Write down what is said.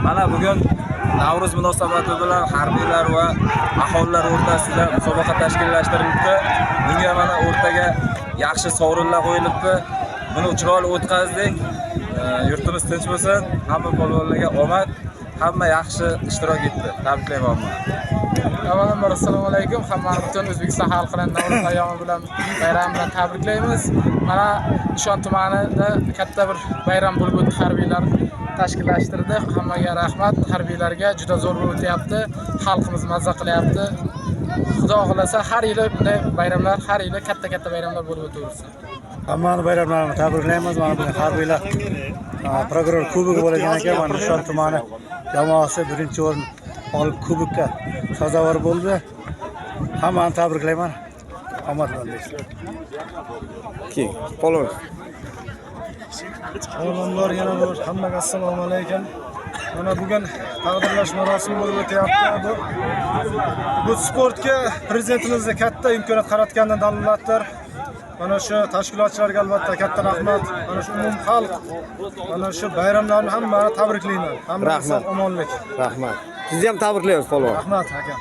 Mana bugun Navruz munosabati bilan harbiylar va aholilar o'rtasida musobaqa tashkillashtirildi. Bunga mana o'rtaga yaxshi sovrinlar qo'yilibdi. Buni chiroyli o'tkazdik. Yurtimiz tinch bo'lsin. Hamma polvonlarga omad, hamma yaxshi ishtirok etdi. Tabriklayman. Avvalambor assalomu alaykum. Hammani butun O'zbekiston xalqining Navruz ayyomi bilan bayram bilan tabriklaymiz. Mana Nishon tumanida katta bir bayram bo'lib o'tdi. Harbiylar tashkillashtirdi. Hammaga rahmat. Harbiylarga juda zo'r bo'lib o'tyapti. Xalqimiz mazza qilyapti. Xudo xolasa har yili bunday bayramlar, har yili katta bayramlar bo'lib o'taversin. Hammani bayramlarini tabriklaymiz. Mana bu harbiylar prokuror kubogi bo'lgan ekan. Mana Nishon tumani jamoasi birinchi o'rin olib kubokka sazovor bo'ldi. Hammani tabriklayman. Omad tilayman. Keyin polvon. Avvalambor yana bir hammaga assalomu alaykum. Mana bugun taqdirlash marosimi bo'lib o'tyapti. Bu sportga prezidentimizga katta imkoniyat qaratganidan dalolatdir. Mana shu tashkilotchilarga albatta katta rahmat. Mana shu umum xalq mana shu bayramlarni hammani tabriklayman. Hammaga omonlik. Rahmat. Sizni ham tabriklaymiz polvon. Rahmat aka.